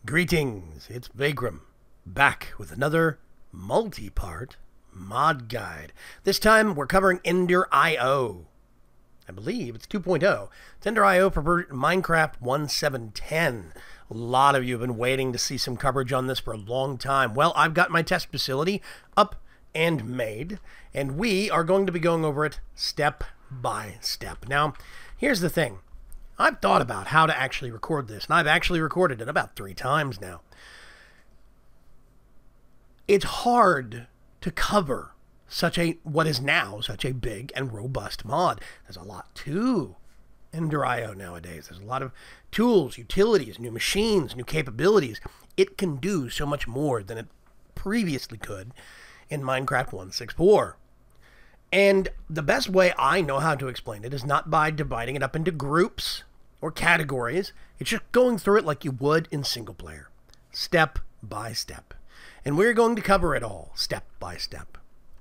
Greetings, it's Vaygrim, back with another multi-part mod guide. This time we're covering Ender IO. I believe it's 2.0. It's Ender IO for Minecraft 1.7.10. A lot of you have been waiting to see some coverage on this for a long time. Well, I've got my test facility up and made, and we are going to be going over it step by step. Now, here's the thing. I've thought about how to actually record this, and I've actually recorded it about 3 times now. It's hard to cover what is now such a big and robust mod. There's a lot to Ender IO nowadays. There's a lot of tools, utilities, new machines, new capabilities. It can do so much more than it previously could in Minecraft 1.6.4. And the best way I know how to explain it is not by dividing it up into groups or categories. It's just going through it like you would in single player, step by step. And we're going to cover it all step by step,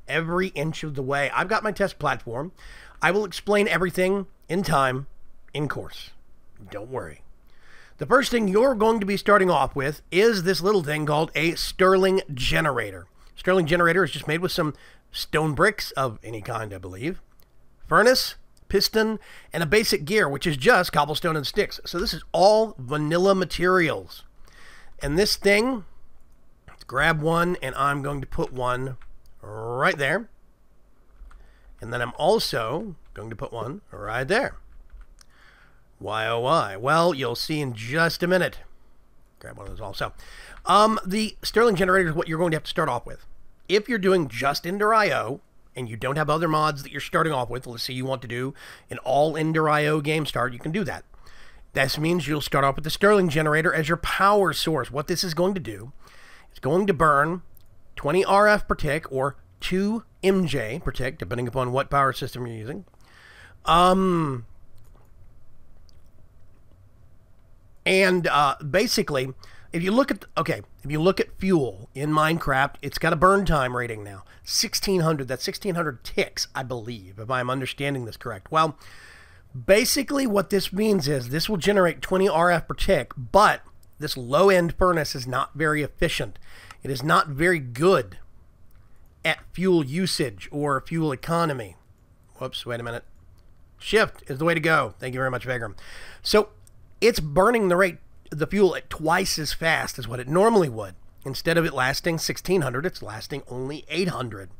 every inch of the way. I've got my test platform. I will explain everything in time, in course. Don't worry. The first thing you're going to be starting off with is this little thing called a Stirling Generator. Stirling Generator is just made with some stone bricks of any kind, I believe, furnace, piston, and a basic gear, which is just cobblestone and sticks. So this is all vanilla materials. And this thing, let's grab one, and I'm going to put one right there. And then I'm also going to put one right there. Why, oh why? Well, you'll see in just a minute. Grab one of those also. The Stirling Generator is what you're going to have to start off with. If you're doing just Ender IO, and you don't have other mods that you're starting off with, let's say you want to do an all Ender IO game start, you can do that. That means you'll start off with the Stirling Generator as your power source. What this is going to do, it's going to burn 20 RF per tick, or 2 MJ per tick, depending upon what power system you're using. Basically, if you look at fuel in Minecraft, it's got a burn time rating now, 1600. That's 1600 ticks, I believe, if I'm understanding this correct. Well, basically what this means is this will generate 20 RF per tick, but this low-end furnace is not very efficient. It is not very good at fuel usage or fuel economy. Whoops, wait a minute. Shift is the way to go. Thank you very much, Vaygrim. So it's burning the fuel at twice as fast as what it normally would. Instead of it lasting 1600, it's lasting only 800.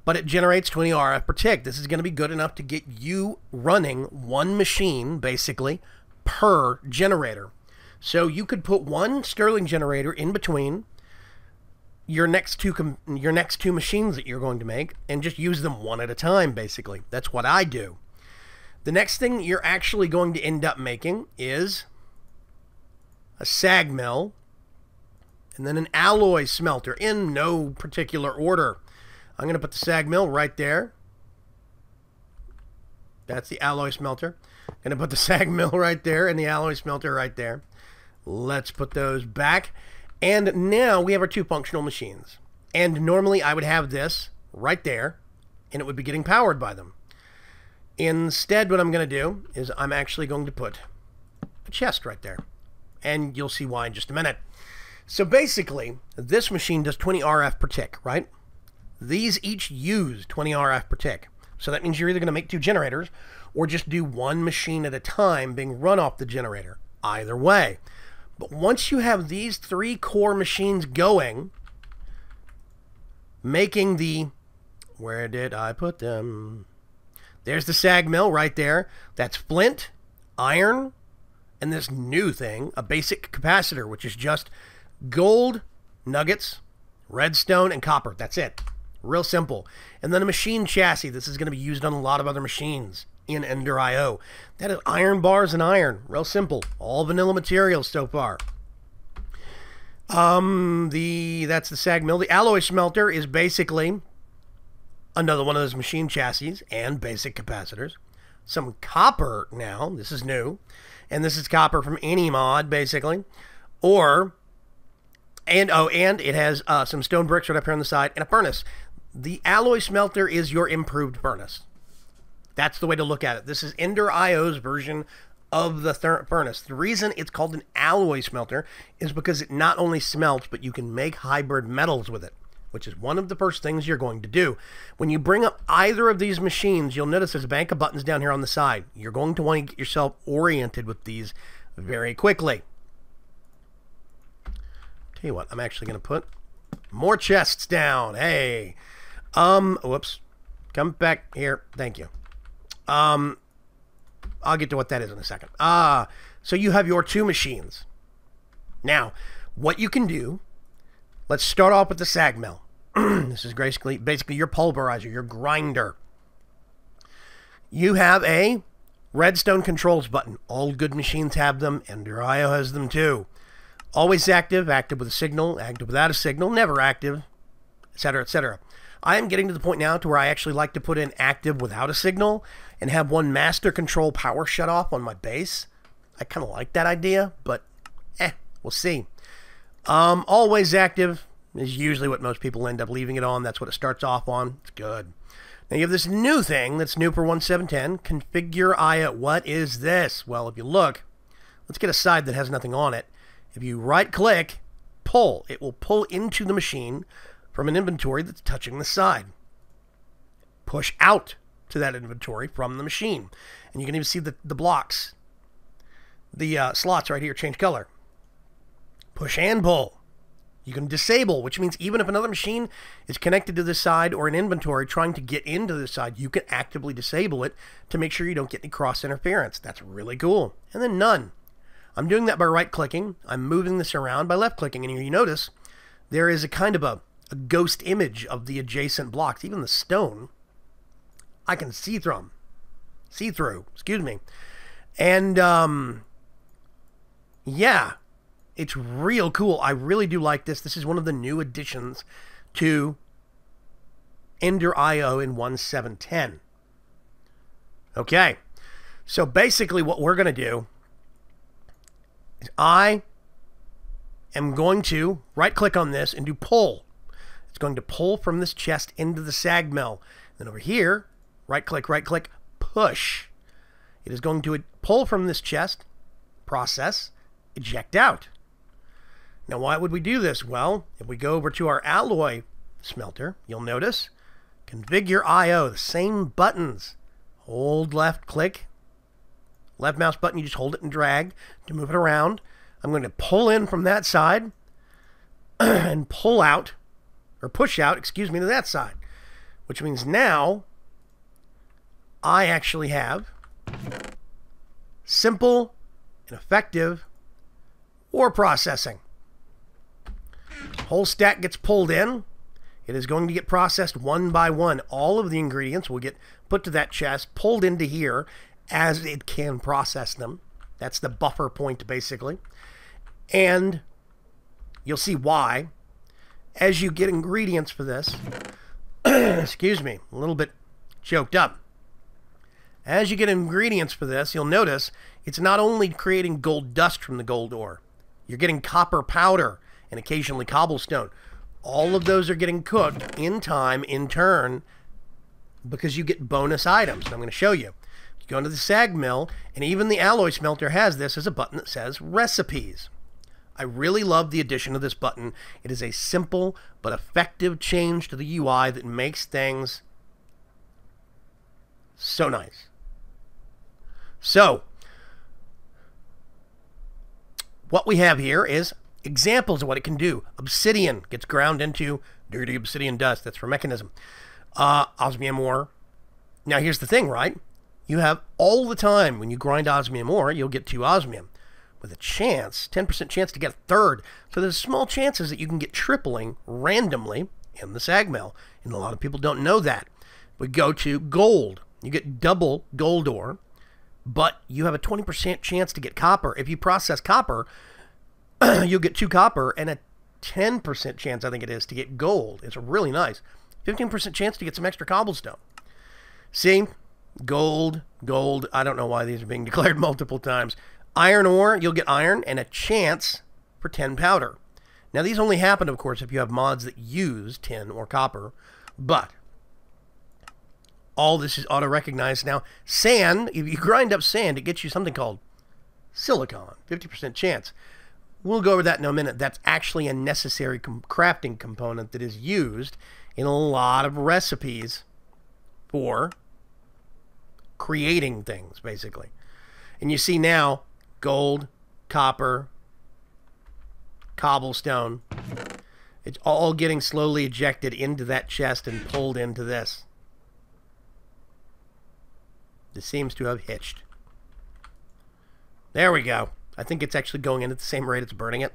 But it generates 20 RF per tick. This is going to be good enough to get you running one machine, basically, per generator. So you could put one Stirling Generator in between your next two machines that you're going to make and just use them one at a time, basically. That's what I do. The next thing you're actually going to end up making is a SAG Mill, and then an alloy smelter in no particular order. I'm going to put the SAG Mill right there. That's the alloy smelter. I'm going to put the SAG Mill right there and the alloy smelter right there. Let's put those back. And now we have our 2 functional machines. And normally I would have this right there, and it would be getting powered by them. Instead, what I'm going to do is I'm actually going to put a chest right there. And you'll see why in just a minute. So basically, this machine does 20 RF per tick, right? These each use 20 RF per tick. So that means you're either going to make 2 generators or just do one machine at a time being run off the generator. Either way. But once you have these 3 core machines going, making the... Where did I put them? There's the SAG Mill right there. That's flint, iron, and this new thing, a basic capacitor, which is just gold, nuggets, redstone, and copper. That's it. Real simple. And then a machine chassis. This is going to be used on a lot of other machines in Ender IO. That is iron bars and iron. Real simple. All vanilla materials so far. That's the SAG Mill. The alloy smelter is basically another one of those machine chassis and basic capacitors. Some copper now. This is new. And this is copper from any mod, basically. And it has some stone bricks right up here on the side and a furnace. The alloy smelter is your improved furnace. That's the way to look at it. This is Ender IO's version of the furnace. The reason it's called an alloy smelter is because it not only smelts, but you can make hybrid metals with it, which is one of the first things you're going to do. When you bring up either of these machines, you'll notice there's a bank of buttons down here on the side. You're going to want to get yourself oriented with these very quickly. Tell you what, I'm actually going to put more chests down. Hey. Whoops. Come back here. Thank you. I'll get to what that is in a second. So you have your two machines. Now, what you can do, let's start off with the SAG Mill. This is basically your pulverizer, your grinder. You have a redstone controls button. All good machines have them, and your IO has them too. Always active, active with a signal, active without a signal, never active, etc., etc. I am getting to the point now to where I actually like to put in active without a signal and have one master control power shut off on my base. I kind of like that idea, but we'll see. Always active is usually what most people end up leaving it on. That's what it starts off on. It's good. Now you have this new thing that's new for 1.7.10. Configure IO. What is this? Well, if you look, let's get a side that has nothing on it. If you right-click, pull, it will pull into the machine from an inventory that's touching the side. Push out to that inventory from the machine. And you can even see the blocks. The slots right here change color. Push and pull. You can disable, which means even if another machine is connected to this side or an inventory trying to get into this side, you can actively disable it to make sure you don't get any cross interference. That's really cool. And then none. I'm doing that by right-clicking. I'm moving this around by left-clicking. And here you notice there is a kind of a ghost image of the adjacent blocks. Even the stone, I can see through them. See through, excuse me. And, yeah, it's real cool. I really do like this. This is one of the new additions to Ender IO in 1.7.10. Okay, so basically what we're going to do is I am going to right-click on this and do pull. It's going to pull from this chest into the SAG Mill. Then over here, right-click, push. It is going to pull from this chest, process, eject out. Now, why would we do this? Well, if we go over to our alloy smelter, you'll notice configure IO, the same buttons. Hold left-click. Left mouse button, you just hold it and drag to move it around. I'm going to pull in from that side and pull out, or push out, excuse me, to that side. Which means now I actually have simple and effective ore processing. Whole stack gets pulled in. It is going to get processed one by one. All of the ingredients will get put to that chest, pulled into here, as it can process them. That's the buffer point, basically. And you'll see why. As you get ingredients for this, excuse me, a little bit choked up. As you get ingredients for this, you'll notice it's not only creating gold dust from the gold ore. You're getting copper powder and occasionally cobblestone. All of those are getting cooked in time, in turn, because you get bonus items. And I'm going to show you. You go into the SAG Mill, and even the alloy smelter has this as a button that says recipes. I really love the addition of this button. It is a simple but effective change to the UI that makes things so nice. So, what we have here is examples of what it can do. Obsidian gets ground into dirty obsidian dust. That's for mechanism. Osmium ore. Now, here's the thing, right? You have all the time when you grind osmium ore, you'll get 2 osmium. With a chance, 10% chance to get a third. So there's small chances that you can get tripling randomly in the SAG Mill. And a lot of people don't know that. We go to gold. You get double gold ore, but you have a 20% chance to get copper. If you process copper, you'll get 2 copper and a 10% chance, I think it is, to get gold. It's really nice. 15% chance to get some extra cobblestone. See? Gold, gold. I don't know why these are being declared multiple times. Iron ore, you'll get iron and a chance for 10 powder. Now, these only happen, of course, if you have mods that use tin or copper, but all this is auto-recognized now. Sand, if you grind up sand, it gets you something called silicon, 50% chance. We'll go over that in a minute. That's actually a necessary crafting component that is used in a lot of recipes for creating things, basically. And you see now, gold, copper, cobblestone. It's all getting slowly ejected into that chest and pulled into this. This seems to have hitched. There we go. I think it's actually going in at the same rate it's burning it.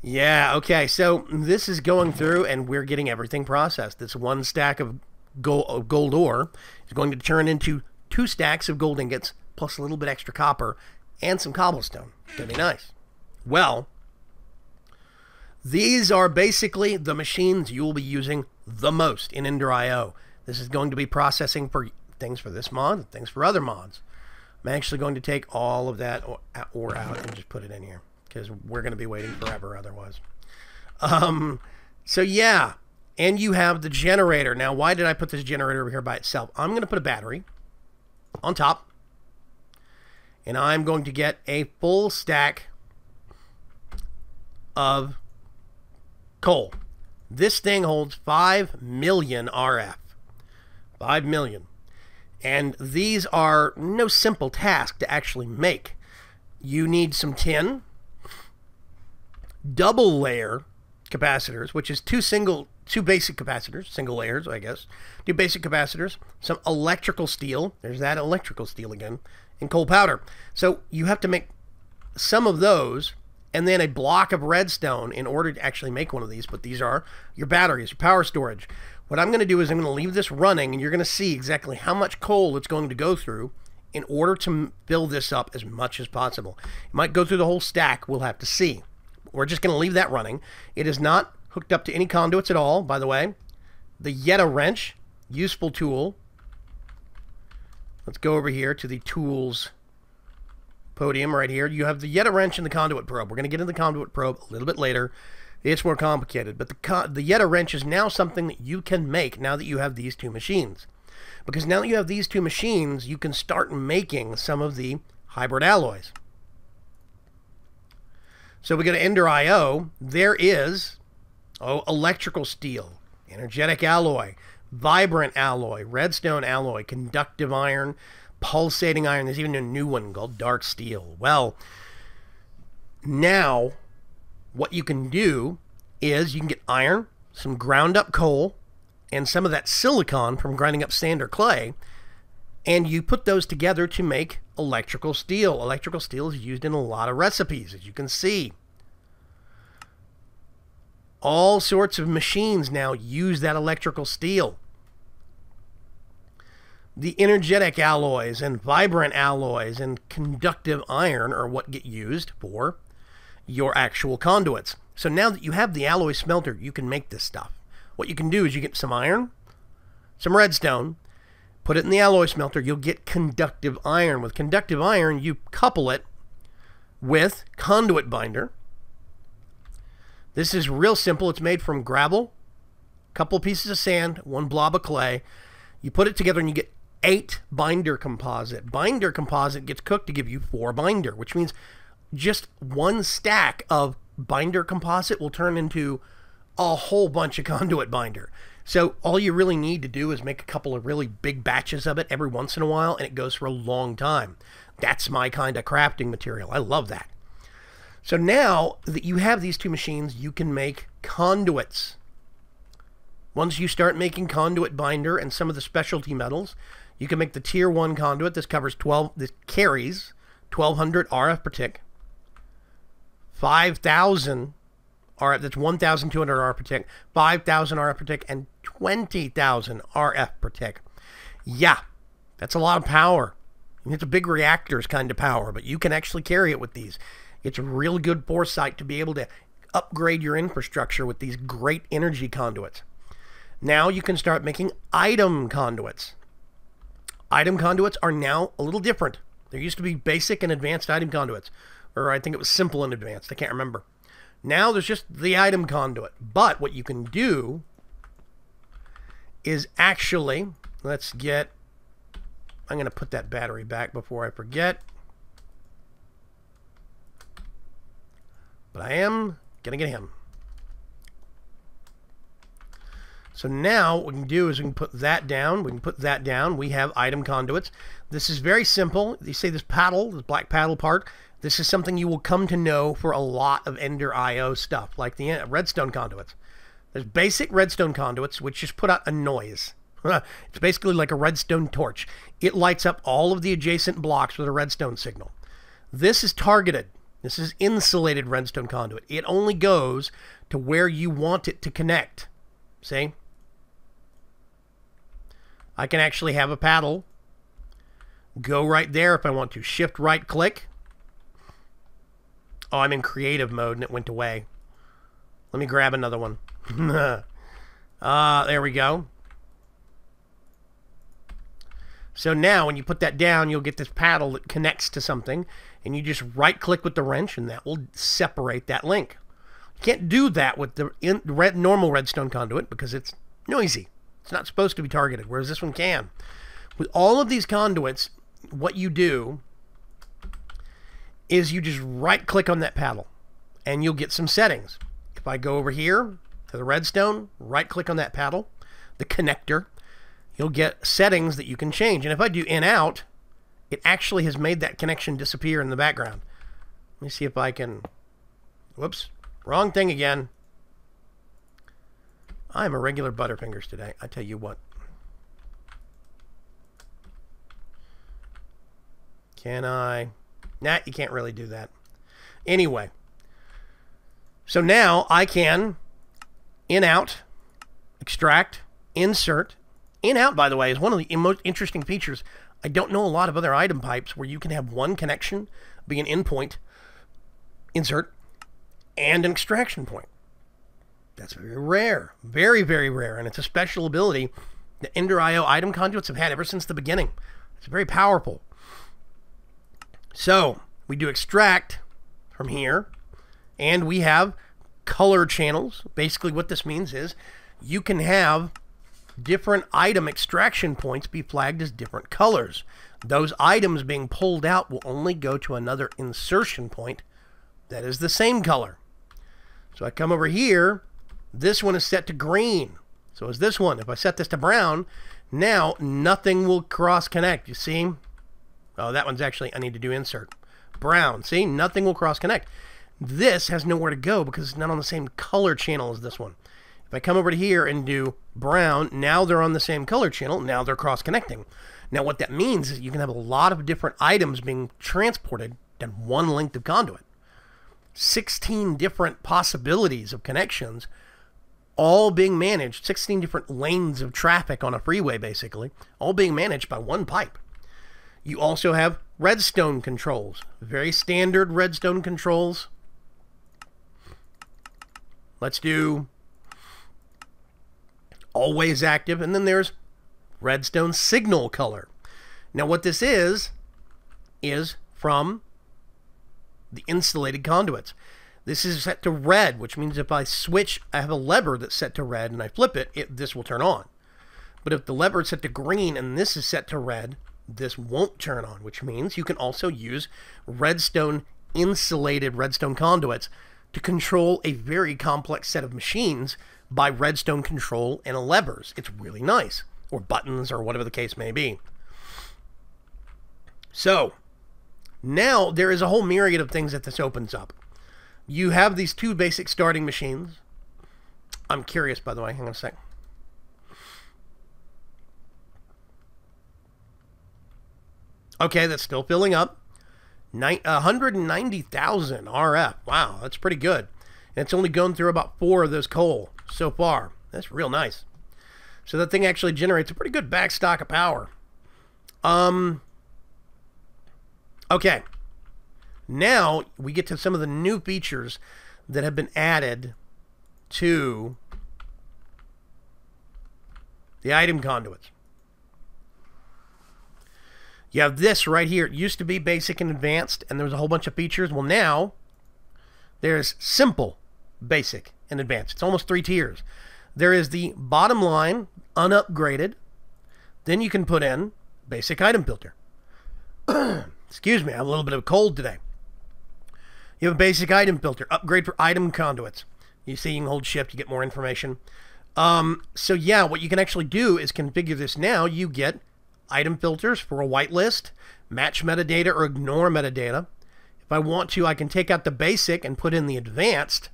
Yeah, okay. So this is going through and we're getting everything processed. This one stack of gold ore is going to turn into 2 stacks of gold ingots plus a little bit extra copper and some cobblestone. It's going to be nice. Well, these are basically the machines you will be using the most in Ender.io. This is going to be processing for things for this mod and things for other mods. I'm actually going to take all of that ore out and just put it in here because we're going to be waiting forever otherwise. So yeah, and you have the generator. Now, why did I put this generator over here by itself? I'm going to put a battery on top, and I'm going to get a full stack of coal. This thing holds 5 million RF. 5 million. And these are no simple task to actually make. You need some tin, double layer capacitors, which is two basic capacitors, single layers, I guess. 2 basic capacitors, some electrical steel, there's that electrical steel again, and coal powder. So you have to make some of those, and then a block of redstone in order to actually make one of these. But these are your batteries, your power storage. What I'm going to do is I'm going to leave this running, and you're going to see exactly how much coal it's going to go through in order to fill this up as much as possible. It might go through the whole stack. We'll have to see. We're just going to leave that running. It is not hooked up to any conduits at all, by the way. The Yeta Wrench, useful tool. Let's go over here to the tools podium right here. You have the Yeta Wrench and the Conduit Probe. We're going to get into the Conduit Probe a little bit later. It's more complicated, but the Yeta Wrench is now something that you can make now that you have these 2 machines. Because now that you have these 2 machines, you can start making some of the hybrid alloys. So we go to Ender.io. There is electrical steel, energetic alloy, vibrant alloy, redstone alloy, conductive iron, pulsating iron. There's even a new one called dark steel. Well, now what you can do is you can get iron, some ground up coal, and some of that silicon from grinding up sand or clay, and you put those together to make electrical steel. Electrical steel is used in a lot of recipes, as you can see. All sorts of machines now use that electrical steel. The energetic alloys and vibrant alloys and conductive iron are what get used for your actual conduits. So now that you have the alloy smelter, you can make this stuff. What you can do is you get some iron, some redstone, put it in the alloy smelter, you'll get conductive iron. With conductive iron, you couple it with Conduit Binder. This is real simple. It's made from gravel, a couple pieces of sand, 1 blob of clay. You put it together and you get 8 binder composite. Binder composite gets cooked to give you 4 binder, which means just 1 stack of binder composite will turn into a whole bunch of conduit binder. So all you really need to do is make a couple of really big batches of it every once in a while, and it goes for a long time. That's my kind of crafting material. I love that. So now that you have these 2 machines, you can make conduits. Once you start making Conduit Binder and some of the specialty metals, you can make the Tier 1 conduit. This carries 1200 RF per tick. 5,000 RF, that's 1,200 RF per tick, 5,000 RF per tick, and 20,000 RF per tick. Yeah, that's a lot of power. It's a big reactors kind of power, but you can actually carry it with these. It's a real good foresight to be able to upgrade your infrastructure with these great energy conduits. Now you can start making item conduits. Item conduits are now a little different. There used to be basic and advanced item conduits. Or I think it was simple and advanced. I can't remember. Now there's just the item conduit. But what you can do is actually, I'm going to put that battery back before I forget. but I am going to get him. So now what we can do is we can put that down. We can put that down. We have item conduits. This is very simple. You see this paddle, this black paddle part. This is something you will come to know for a lot of Ender IO stuff, like the redstone conduits. There's basic redstone conduits, which just put out a noise. It's basically like a redstone torch. It lights up all of the adjacent blocks with a redstone signal. This is targeted. This is insulated redstone conduit. It only goes to where you want it to connect. See? I can actually have a paddle go right there if I want to. Shift right click. Oh, I'm in creative mode and it went away. Let me grab another one. There we go. So now when you put that down, you'll get this paddle that connects to something, and you just right click with the wrench and that will separate that link. You can't do that with the normal redstone conduit because it's noisy. It's not supposed to be targeted, whereas this one can. With all of these conduits, what you do is you just right click on that paddle and you'll get some settings. If I go over here to the redstone, right click on that paddle, the connector, you'll get settings that you can change. And if I do in out, it actually has made that connection disappear in the background. Let me see if I can, whoops, wrong thing again. I'm a regular Butterfingers today, I tell you what. Can I? Nah, you can't really do that. Anyway, so now I can in out, extract, insert. In out, by the way, is one of the most interesting features. I don't know a lot of other item pipes where you can have one connection be an in point, insert, and an extraction point. That's very rare. Very, very rare. And it's a special ability that Ender IO item conduits have had ever since the beginning. It's very powerful. So we do extract from here, and we have color channels. Basically what this means is you can have different item extraction points be flagged as different colors. Those items being pulled out will only go to another insertion point that is the same color. So I come over here, this one is set to green. So is this one. If I set this to brown, now nothing will cross connect. You see? Oh, that one's actually, I need to do insert. Brown. See? Nothing will cross connect. This has nowhere to go because it's not on the same color channel as this one. If I come over to here and do brown, now they're on the same color channel. Now they're cross-connecting. Now what that means is you can have a lot of different items being transported down one length of conduit. 16 different possibilities of connections, all being managed, 16 different lanes of traffic on a freeway, basically, all being managed by one pipe. You also have redstone controls, very standard redstone controls. Let's do always active, and then there's redstone signal color. Now what this is from the insulated conduits. This is set to red, which means if I switch, I have a lever that's set to red and I flip it, this will turn on. But if the lever is set to green and this is set to red, this won't turn on, which means you can also use redstone insulated redstone conduits to control a very complex set of machines by redstone control and levers. It's really nice. Or buttons or whatever the case may be. So now there is a whole myriad of things that this opens up. You have these two basic starting machines. I'm curious, by the way. Hang on a sec. Okay, that's still filling up. 190,000 RF. Wow, that's pretty good. And it's only gone through about 4 of those coal so far. That's real nice. So that thing actually generates a pretty good backstock of power. Okay. Now we get to some of the new features that have been added to the item conduits. You have this right here. It used to be basic and advanced, and there was a whole bunch of features. Well, now there's simple, basic, and advanced. It's almost 3 tiers. There is the bottom line, unupgraded. Then you can put in basic item filter. Excuse me, I have a little bit of a cold today. You have a basic item filter, upgrade for item conduits. You see, you can hold shift, you get more information. So yeah, what you can actually do is configure this now. You get item filters for a whitelist, match metadata or ignore metadata. If I want to, I can take out the basic and put in the advanced.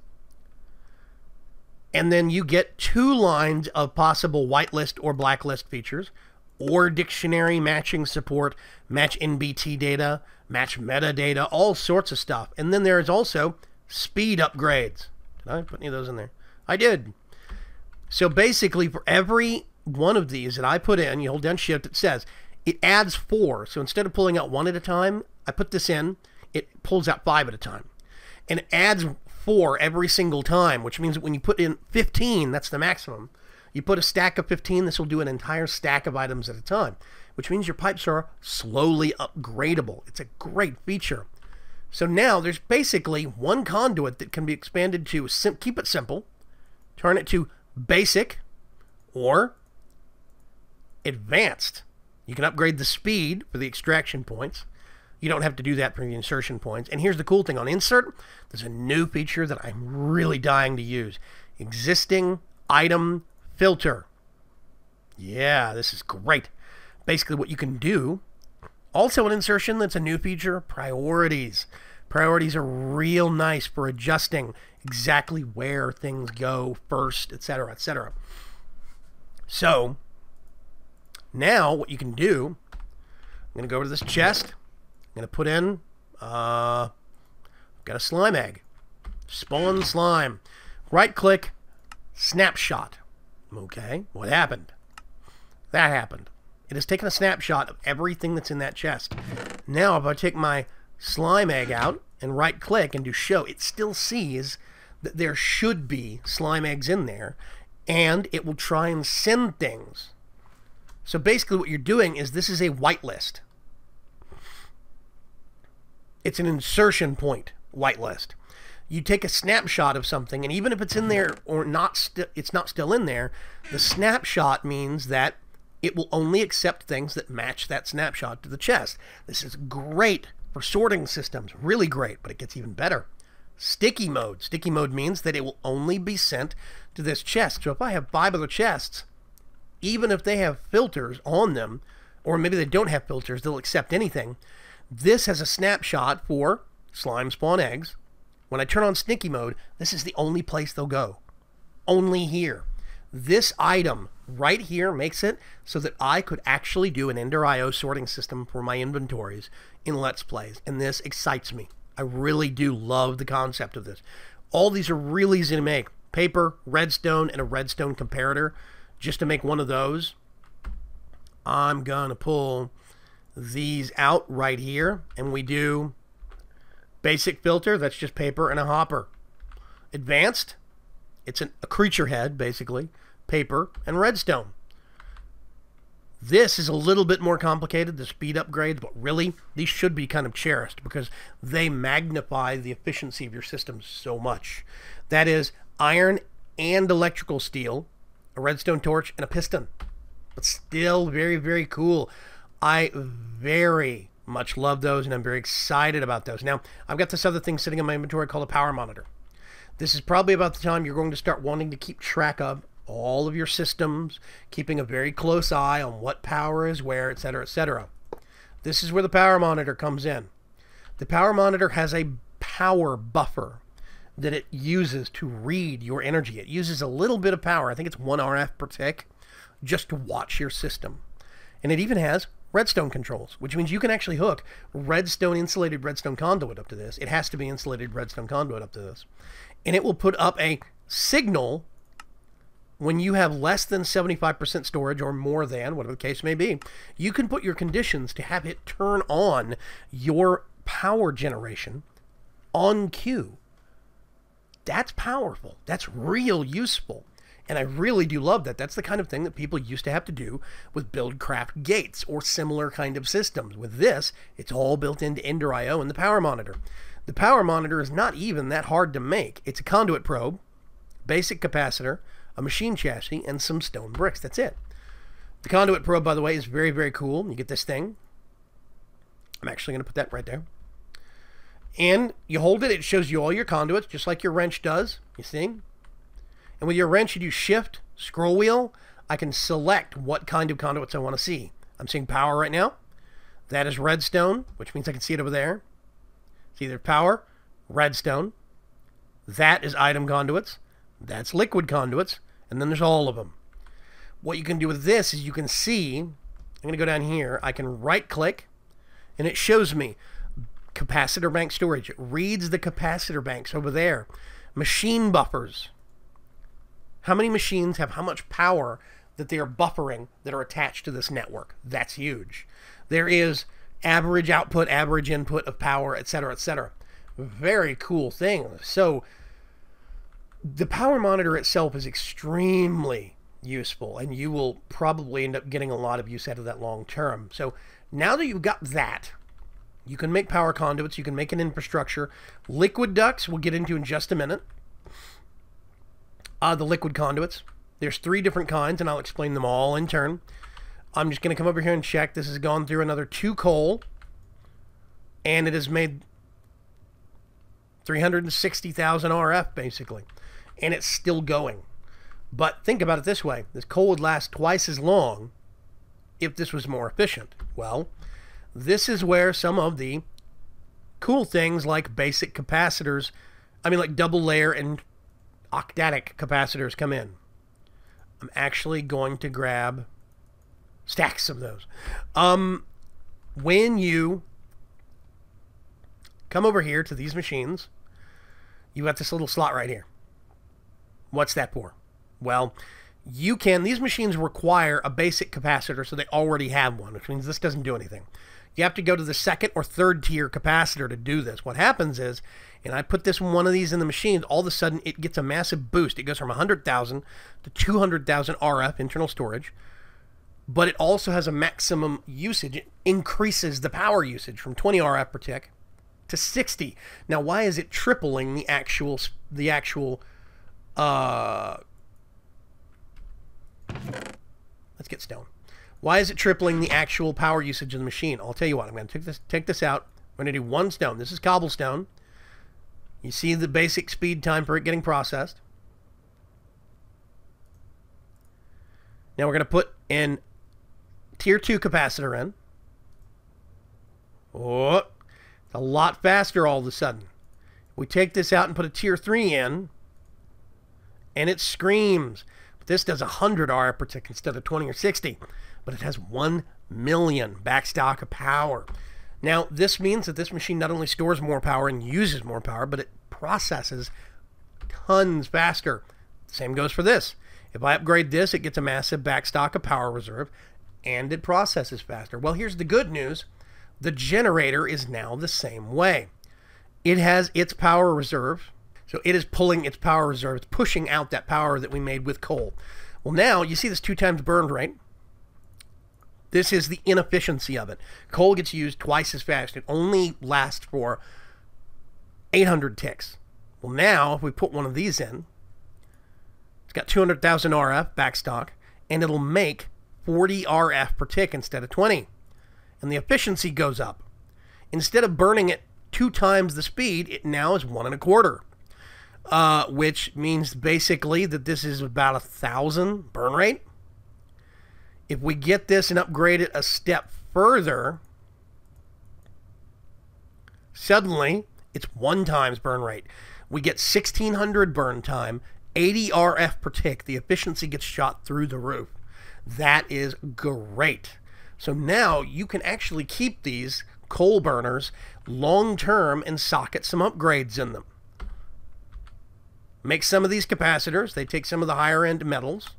And then you get 2 lines of possible whitelist or blacklist features, or dictionary matching support, match NBT data, match metadata, all sorts of stuff. And then there is also speed upgrades. Did I put any of those in there? I did. So basically, for every one of these that I put in, you hold down shift, it says it adds 4. So instead of pulling out 1 at a time, I put this in, it pulls out 5 at a time. And it adds 4 every single time, which means that when you put in 15, that's the maximum. You put a stack of 15, this will do an entire stack of items at a time, which means your pipes are slowly upgradable. It's a great feature. So now there's basically one conduit that can be expanded to keep it simple, turn it to basic, or advanced. You can upgrade the speed for the extraction points. You don't have to do that for the insertion points. And here's the cool thing. On insert, there's a new feature that I'm really dying to use. Existing item filter. Yeah, this is great. Basically what you can do, also an insertion that's a new feature, priorities. Priorities are real nice for adjusting exactly where things go first, etc., etc. So, now what you can do, I'm going to go over to this chest. I'm going to put in, got a slime egg. Spawn slime. Right click, snapshot. Okay, what happened? That happened. It has taken a snapshot of everything that's in that chest. Now if I take my slime egg out and right click and do show, it still sees that there should be slime eggs in there, and it will try and send things. So basically what you're doing is this is a whitelist. It's an insertion point whitelist. You take a snapshot of something, and even if it's in there or not, it's not still in there, the snapshot means that it will only accept things that match that snapshot to the chest. This is great for sorting systems, really great, but it gets even better. Sticky mode. Sticky mode means that it will only be sent to this chest. So if I have 5 other chests, even if they have filters on them, or maybe they don't have filters, they'll accept anything. This has a snapshot for slime spawn eggs. When I turn on sticky mode, this is the only place they'll go. Only here. This item right here makes it so that I could actually do an Ender IO sorting system for my inventories in Let's Plays. And this excites me. I really do love the concept of this. All these are really easy to make. Paper, redstone, and a redstone comparator. Just to make one of those, I'm going to pull these out right here. And we do basic filter, that's just paper and a hopper. Advanced, it's a creature head, basically. Paper and redstone. This is a little bit more complicated, the speed upgrades, but really, these should be kind of cherished because they magnify the efficiency of your system so much. That is iron and electrical steel, a redstone torch, and a piston. But still very, very cool. I very much love those, and I'm very excited about those. Now, I've got this other thing sitting in my inventory called a power monitor. This is probably about the time you're going to start wanting to keep track of all of your systems, keeping a very close eye on what power is where, etc., etc. This is where the power monitor comes in. The power monitor has a power buffer that it uses to read your energy. It uses a little bit of power. I think it's 1 RF per tick just to watch your system. And it even has redstone controls, which means you can actually hook insulated redstone conduit up to this. It has to be insulated redstone conduit up to this. And it will put up a signal when you have less than 75% storage or more than, whatever the case may be. You can put your conditions to have it turn on your power generation on cue. That's powerful. That's real useful. And I really do love that. That's the kind of thing that people used to have to do with BuildCraft gates or similar kind of systems. With this, it's all built into Ender IO and the power monitor. The power monitor is not even that hard to make. It's a conduit probe, basic capacitor, a machine chassis, and some stone bricks. That's it. The conduit probe, by the way, is very, very cool. You get this thing. I'm actually going to put that right there. And you hold it, it shows you all your conduits, just like your wrench does, you see? And with your wrench, you do shift, scroll wheel. I can select what kind of conduits I want to see. I'm seeing power right now. That is redstone, which means I can see it over there. See, there's power, redstone. That is item conduits. That's liquid conduits. And then there's all of them. What you can do with this is you can see, I'm going to go down here, I can right-click, and it shows me capacitor bank storage. It reads the capacitor banks over there. Machine buffers. How many machines have how much power that they are buffering that are attached to this network? That's huge. There is average output, average input of power, etc., etc. Very cool thing. So the power monitor itself is extremely useful, and you will probably end up getting a lot of use out of that long term. So now that you've got that, you can make power conduits, you can make an infrastructure. Liquid ducts we'll get into in just a minute. The liquid conduits. There's 3 different kinds, and I'll explain them all in turn. I'm just going to come over here and check. This has gone through another 2 coal, and it has made 360,000 RF, basically. And it's still going. But think about it this way. This coal would last twice as long if this was more efficient. Well, this is where some of the cool things like basic capacitors, like double layer and octatic capacitors come in. I'm actually going to grab stacks of those. When you come over here to these machines, you got this little slot right here. What's that for? Well, these machines require a basic capacitor, so they already have one, which means this doesn't do anything. You have to go to the 2nd or 3rd tier capacitor to do this. What happens is, and I put one of these in the machine, all of a sudden it gets a massive boost. It goes from 100,000 to 200,000 RF internal storage, but it also has a maximum usage. It increases the power usage from 20 RF per tick to 60. Now, why is it tripling the actual let's get stone. Why is it tripling the actual power usage of the machine? I'll tell you what. I'm going to take this out. We're going to do 1 stone. This is cobblestone. You see the basic speed time for it getting processed. Now we're going to put in tier 2 capacitor in. Oh, it's a lot faster all of a sudden. We take this out and put a tier 3 in, and it screams. But this does 100 RF per tick instead of 20 or 60. But it has 1 million backstock of power. Now, this means that this machine not only stores more power and uses more power, but it processes tons faster. Same goes for this. If I upgrade this, it gets a massive backstock of power reserve, and it processes faster. Well, here's the good news. The generator is now the same way. It has its power reserve, so it is pulling its power reserve. It's pushing out that power that we made with coal. Well, now, you see this 2 times burn rate? This is the inefficiency of it. Coal gets used twice as fast. It only lasts for 800 ticks. Well, now, if we put one of these in, it's got 200,000 RF backstock, and it'll make 40 RF per tick instead of 20. And the efficiency goes up. Instead of burning at 2 times the speed, it now is 1 1/4, which means basically that this is about 1,000 burn rate. If we get this and upgrade it a step further, suddenly it's 1 times burn rate. We get 1,600 burn time, 80 RF per tick. The efficiency gets shot through the roof. That is great. So now you can actually keep these coal burners long term and socket some upgrades in them. Make some of these capacitors. They take some of the higher end metals,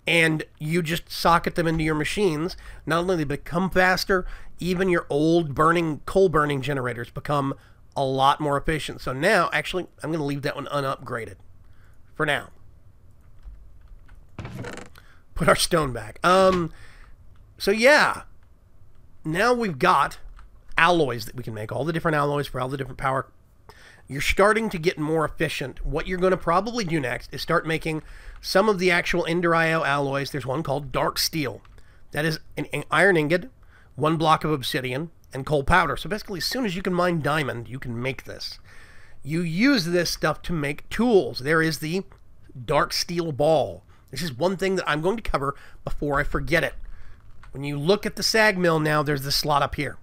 and you just socket them into your machines. Not only do they become faster, even your old coal burning generators become a lot more efficient. So now, actually, I'm going to leave that one unupgraded for now. Put our stone back. So yeah, now we've got alloys that we can make, all the different alloys for all the different power. You're starting to get more efficient. What you're going to probably do next is start making some of the actual Ender IO alloys. There's one called dark steel. That is an iron ingot, 1 block of obsidian, and coal powder. So basically, as soon as you can mine diamond, you can make this. You use this stuff to make tools. There is the dark steel ball. This is one thing that I'm going to cover before I forget it. When you look at the SAG mill now, there's this slot up here.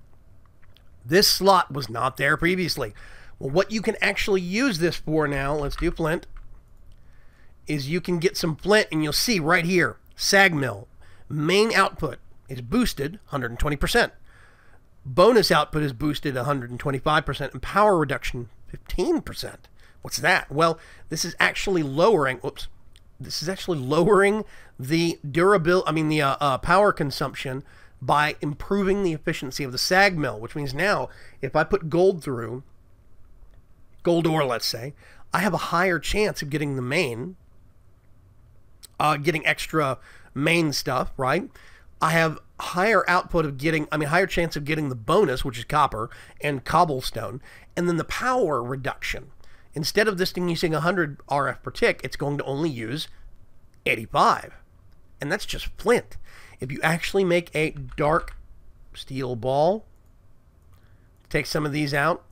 This slot was not there previously. Well, what you can actually use this for now, let's do flint, is you can get some flint, and you'll see right here, SAG mill. Main output is boosted 120%. Bonus output is boosted 125%, and power reduction 15%. What's that? Well, this is actually lowering, this is actually lowering the power consumption by improving the efficiency of the SAG mill, which means now if I put gold through, gold ore, let's say, I have a higher chance of getting the main, getting extra main stuff, right? I have higher output of getting, higher chance of getting the bonus, which is copper and cobblestone, and then the power reduction. Instead of this thing using 100 RF per tick, it's going to only use 85. And that's just flint. If you actually make a dark steel ball, take some of these out,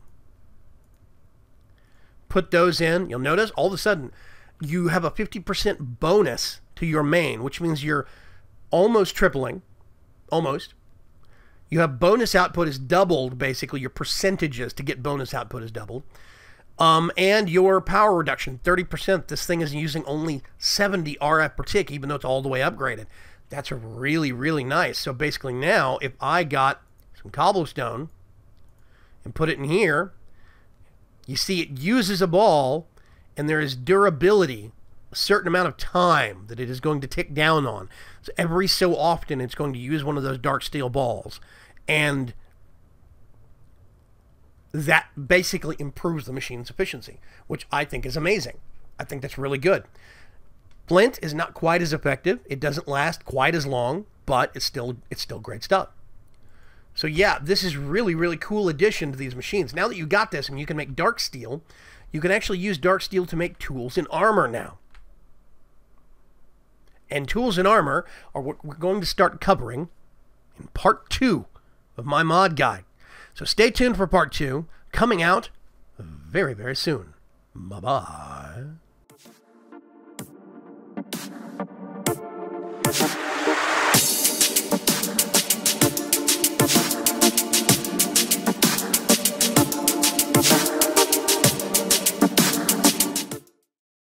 put those in, you'll notice all of a sudden you have a 50% bonus to your main, which means you're almost tripling, almost. You have bonus output is doubled, basically. Your percentages to get bonus output is doubled. And your power reduction, 30%. This thing is using only 70 RF per tick, even though it's all the way upgraded. That's really, really nice. So basically now, if I got some cobblestone and put it in here, you see it uses a ball, and there is durability, a certain amount of time that it is going to tick down on. So every so often, it's going to use one of those dark steel balls. And that basically improves the machine's efficiency, which I think is amazing. I think that's really good. Flint is not quite as effective. It doesn't last quite as long, but it's still great stuff. So yeah, this is really, really cool addition to these machines. Now that you got this and you can make dark steel, you can actually use dark steel to make tools and armor now. And tools and armor are what we're going to start covering in part 2 of my mod guide. So stay tuned for part 2, coming out very, very soon. Bye-bye.